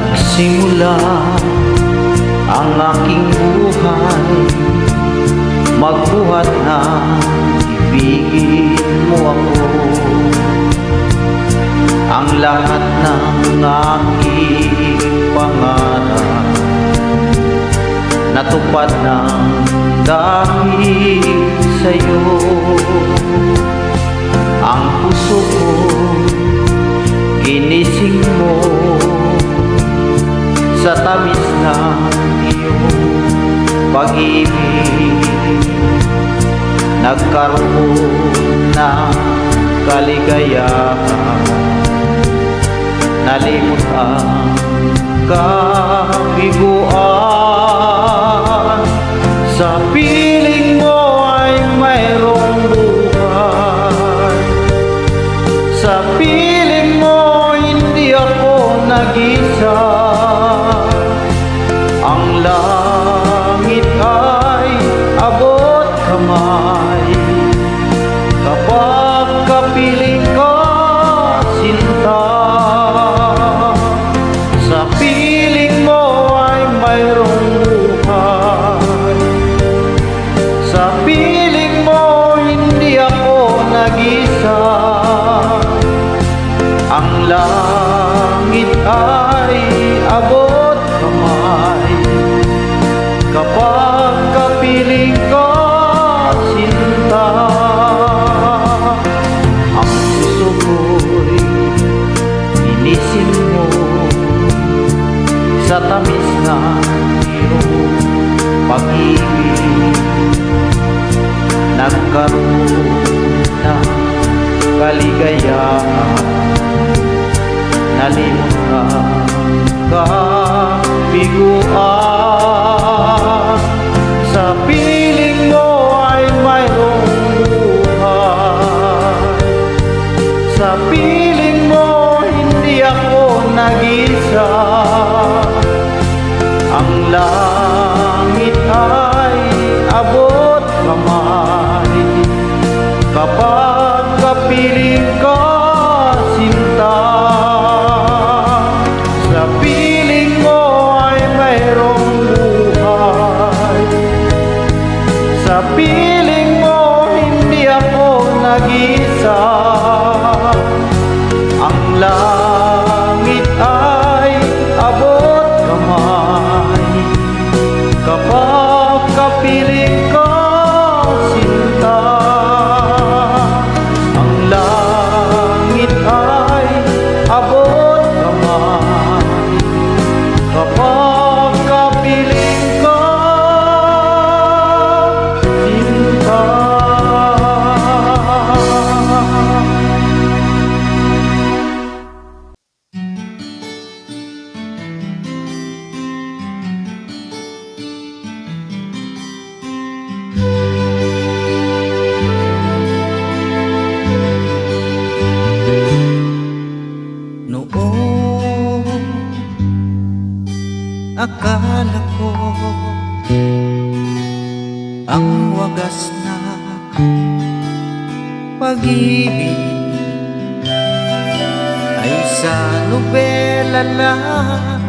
Nagsimula ang aking buhay, magbuhat na ibigin mo ako. Ang lahat ng aking pangarap natupad ng dahil sa'yo. Ang puso ko ginising mo sa tamis ng iyong pag-ibig. Nagkaroon ng kaligayahan, nalimot ang kabiguan. Sa piling mo ay mayroong buhay, sa piling mo hindi ako nag-isa. Ang langit ay abot kamay kapag kapiling ka, sinta. Sa piling mo ay mayroong buhay, sa piling mo hindi ako nag-isa. Ang langit ay abot kamay kapag kapiling ka, sinta. Ang puso ko'y inising mo sa tamis na iyong pag-ibig. Nagkaroon ng kaligayahan, nalimot ang kabiguan. Sa piling mo ay mayroong buhay, sa piling mo hindi ako nag-isa. Ang langit ay abot kamay kapag kapiling ka, sinta. Sa piling mo ay mayroong buhay, sa piling mo hindi ako nag-isa. Ang langit ay abot kamay kapag kapiling ka, sinta. Ang langit ay abot kamay kapag kapiling ka, sinta. Noon akala ko ang wagas na pag-ibig ay sa nobela lang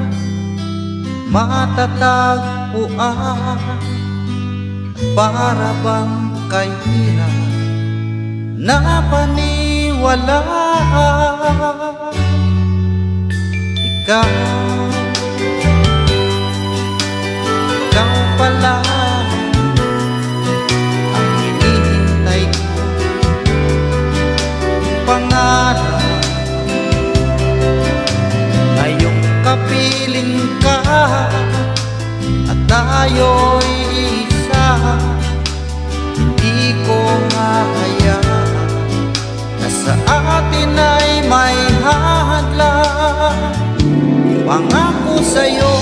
matatagpuan. Para bang kahirap na paniwalaan. Ikaw pala ang hinihintay ko, pangarap. Ngayong kapiling ka at tayo'y isa, hindi ko hahayaan na sa atin ay may hadlang. Pangako sa'yo,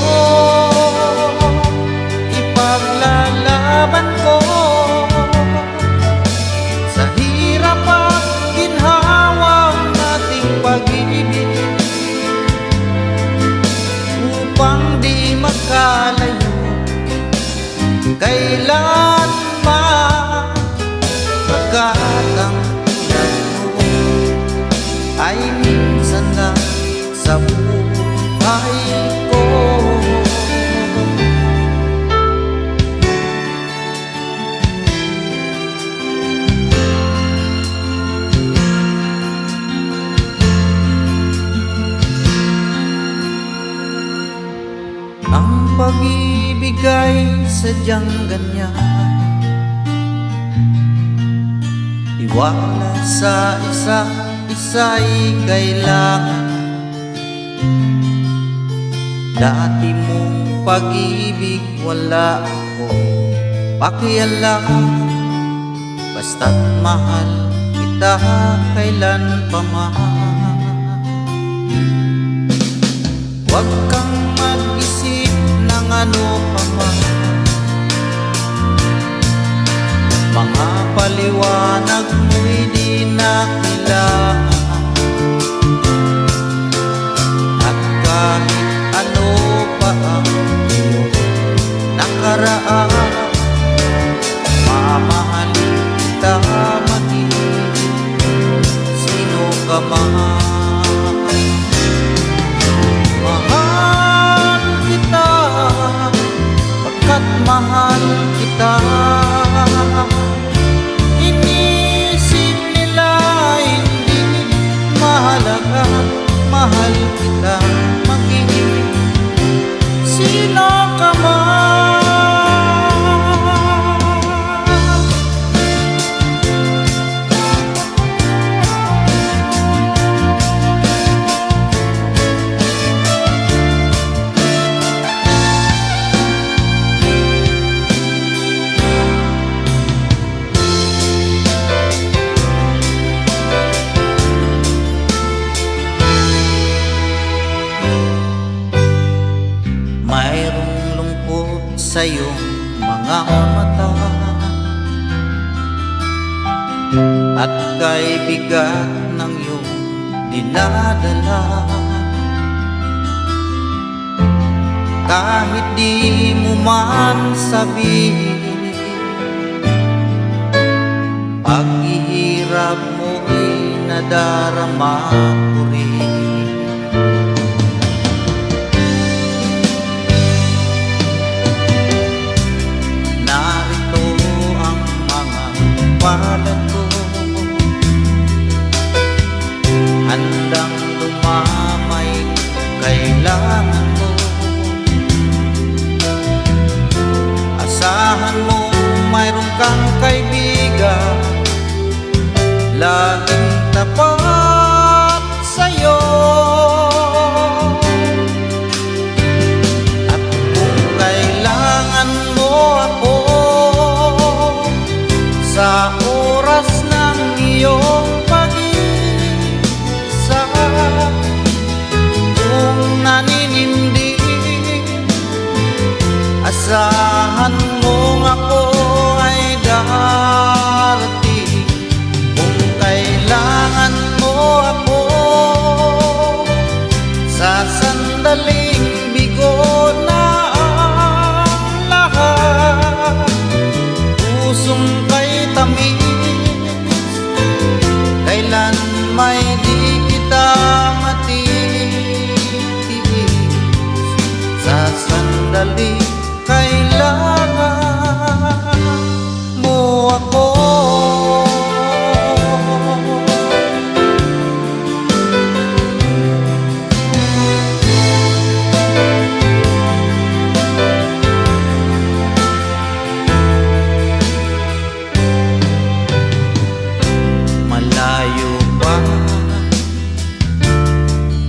ipaglalaban ko sa hirap at ginhawang ating pag-ibig, upang di magkalayo kailanman. Pagkat ang tulad mo ay minsan lang sa buhay Ang pag-ibig ay sadyang ganyan, tiwala sa isa't isa'y kailangan. Dati mong pag-ibig wala akong pakialam, basta't mahal kita kailan pa man. Huwag kang mag-isip ng ano pa man, mga paliwanag mo'y di na kailangan. At kahit ano pa ang iyong nakaraan, mamahalin kita maging sino ka man. Mahal kita, pagkat mahal kita. Inisip nila hindi mahalaga, mahal kita maging sino ka man. Mayroong lungkot sa iyong mga mata, at kay bigat ng iyong dinadala. Kahit di mo man sabihin, paghihirap mo'y nadarama ko rin. Palad ko, handang lumamay kung kailangan mo. Asahan mo mayroon kang kaibigan, laging tapat sa'yo. At kung kailangan mo ako sa oras ng iyong pag-isa, kung naninindig, asahan mong ako ay darating. Kung kailangan mo ako sa sandaling bigo na ang lahat, pusong kailan may di kita matitiis. Sa sandali kailangan mo ako. Malayo pa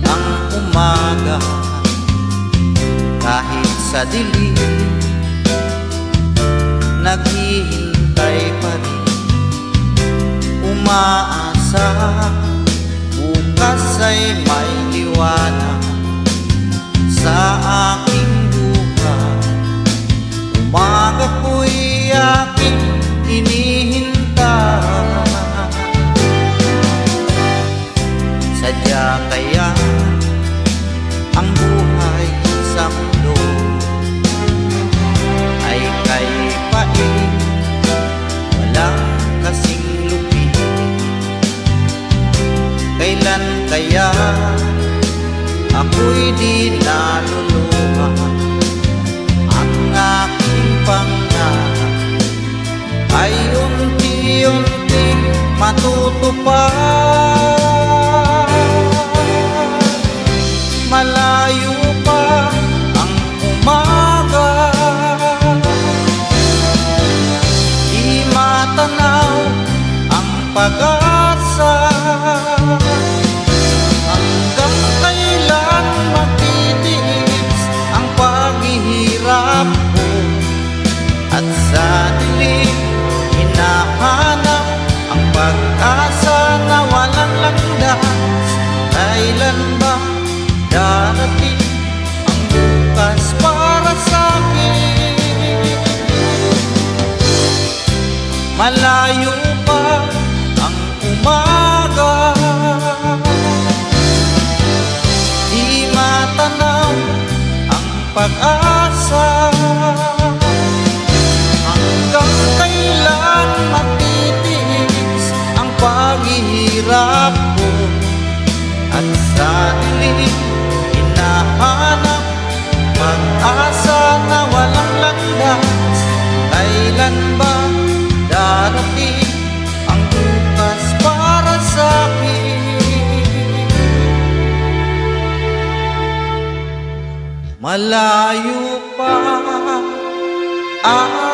ang umaga, kahit sa dilim naghihintay pa rin. Umaasa bukas ay may liwanag sa aking buhay. Umaga ko'y aking hinihintay. Sadya kaya ang buhay sa mundo ay kay pait, walang kasing lupit. Kailan kaya ako'y di nalulungkot? pag-asa. Hanggang kailan matitiis ang paghihirap ko, at sa dilim hinahanap pag-asa na walang landas. Kailan ba darating ang bukas para sa akin? Malayo pa ang